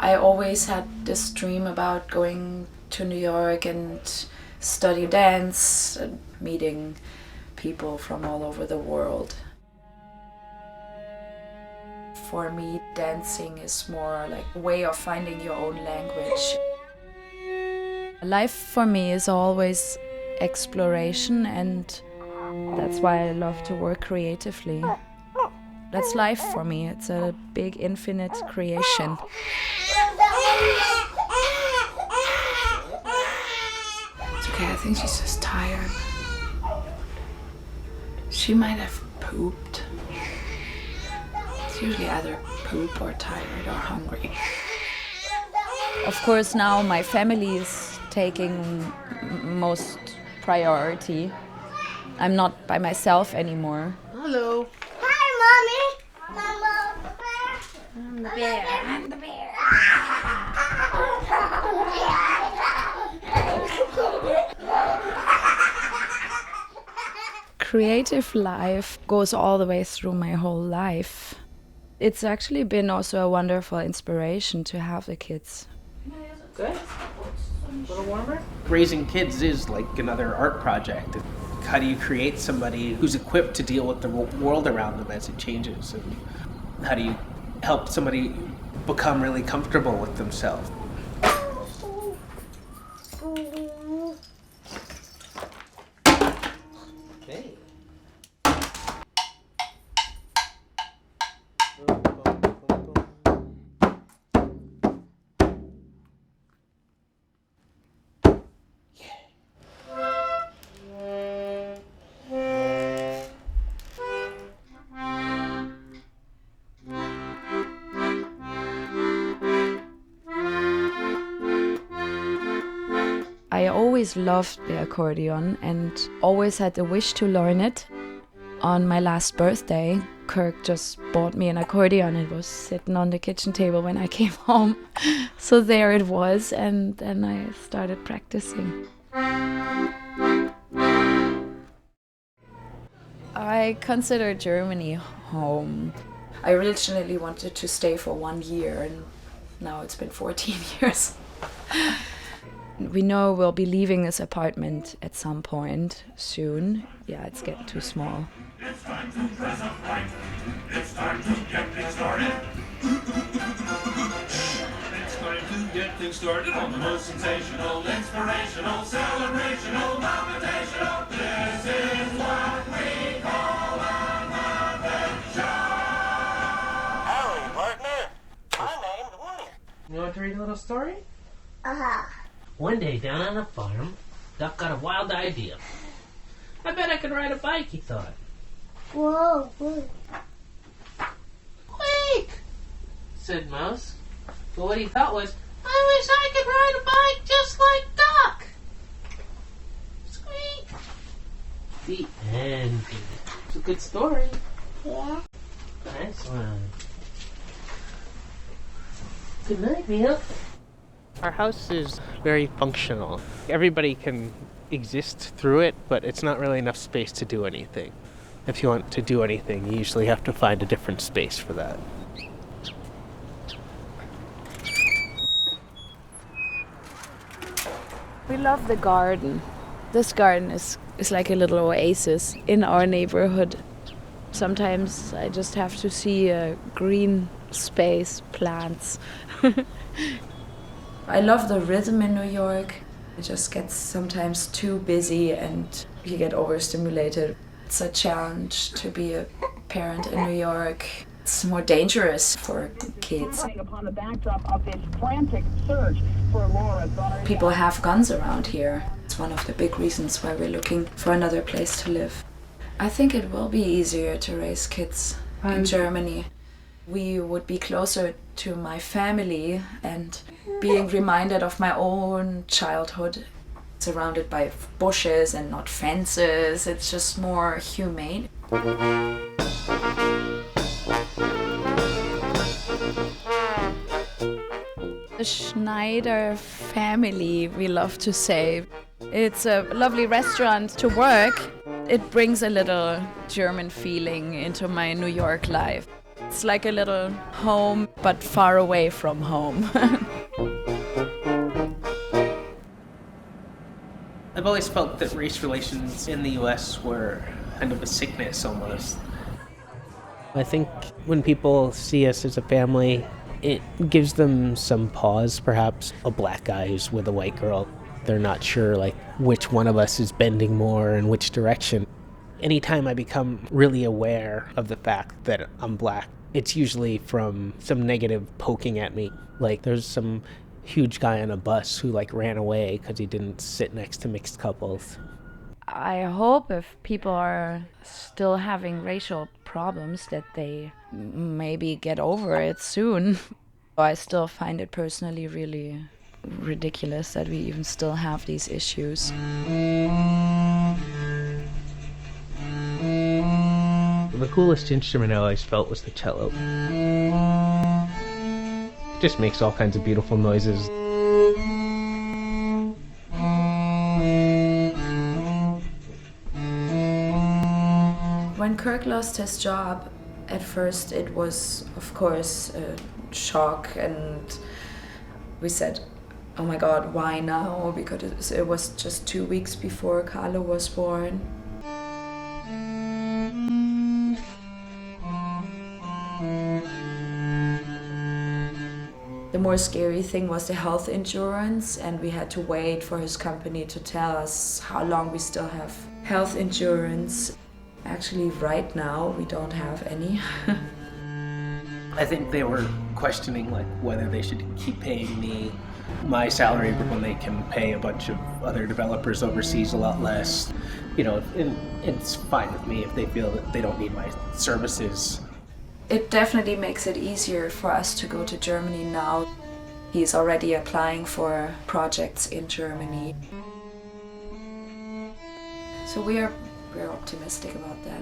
I always had this dream about going to New York and study dance and meeting people from all over the world. For me, dancing is more like a way of finding your own language. Life for me is always exploration, and that's why I love to work creatively. That's life for me. It's a big infinite creation. It's okay, I think she's just tired. She might have pooped. It's usually either poop or tired or hungry. Of course, now my family is taking most priority. I'm not by myself anymore. Hello. Hi, Mommy. I'm the bear. I'm the bear. Creative life goes all the way through my whole life. It's actually been also a wonderful inspiration to have the kids. Good. A little warmer? Raising kids is like another art project. How do you create somebody who's equipped to deal with the world around them as it changes? And how do you help somebody become really comfortable with themselves? Okay. I always loved the accordion and always had the wish to learn it. On my last birthday, Kirk just bought me an accordion. It was sitting on the kitchen table when I came home. So there it was, and then I started practicing. I consider Germany home. I originally wanted to stay for 1 year, and now it's been 14 years. We know we'll be leaving this apartment at some point soon. Yeah, it's getting too small. It's time to press a fight. It's time to get things started. It's time to get things started on the most sensational, inspirational, celebrational, motivational. This is what we call another show. Howdy, partner. My name's William. You want to read a little story? One day down on the farm, Duck got a wild idea. I bet I could ride a bike, he thought. Whoa. Quick, said Mouse. But what he thought was, I wish I could ride a bike just like Duck. Squeak. The end. It's a good story. Yeah. Nice one. Good night, Mia. Our house is very functional. Everybody can exist through it, but it's not really enough space to do anything. If you want to do anything, you usually have to find a different space for that. We love the garden. This garden is like a little oasis in our neighborhood. Sometimes I just have to see a green space, plants. I love the rhythm in New York. It just gets sometimes too busy and you get overstimulated. It's a challenge to be a parent in New York. It's more dangerous for kids. Upon the backdrop of this frantic search for Laura. People have guns around here. It's one of the big reasons why we're looking for another place to live. I think it will be easier to raise kids in Germany. We would be closer to my family and being reminded of my own childhood. Surrounded by bushes and not fences. It's just more humane. The Schneider family, we love to say. It's a lovely restaurant to work. It brings a little German feeling into my New York life. It's like a little home, but far away from home. I've always felt that race relations in the US were kind of a sickness almost. I think when people see us as a family, it gives them some pause, perhaps. A black guy who's with a white girl, they're not sure like which one of us is bending more in which direction. Anytime I become really aware of the fact that I'm black, it's usually from some negative poking at me. Like there's some huge guy on a bus who like ran away because he didn't sit next to mixed couples. I hope if people are still having racial problems that they maybe get over it soon. I still find it personally really ridiculous that we even still have these issues. The coolest instrument I always felt was the cello. It just makes all kinds of beautiful noises. When Kirk lost his job, at first it was, of course, a shock, and we said, oh my God, why now? Because it was just 2 weeks before Carlo was born. The more scary thing was the health insurance, and we had to wait for his company to tell us how long we still have health insurance. Actually, right now, we don't have any. I think they were questioning like whether they should keep paying me my salary when they can pay a bunch of other developers overseas a lot less. You know, and it's fine with me if they feel that they don't need my services. It definitely makes it easier for us to go to Germany now. He's already applying for projects in Germany. So we're optimistic about that.